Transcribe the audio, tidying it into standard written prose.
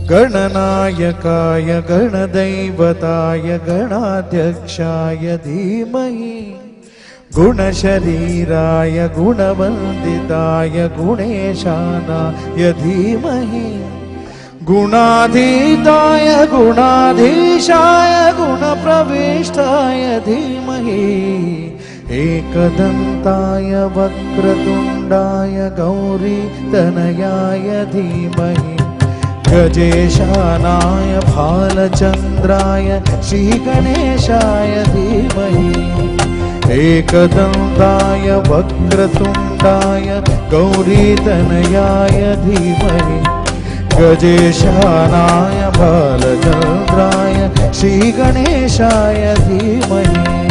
गणनायकाय गणदैवताय गणाध्यक्षाय धीमहि गुणशरीराय गुणवन्दिताय गुणेशानाय धीमहि गुणाधीताय गुणाधीशाय गुणप्रविष्टाय धीमहि एकदन्ताय वक्रतुण्डाय गौरीतनयाय धीमहि गजेशानाय भालचन्द्राय श्रीगणेशाय धीमहि एकदन्ताय वक्रतुण्डाय गौरीतनयाय धीमहि गजेशानाय भालचन्द्राय श्रीगणेशाय धीमहि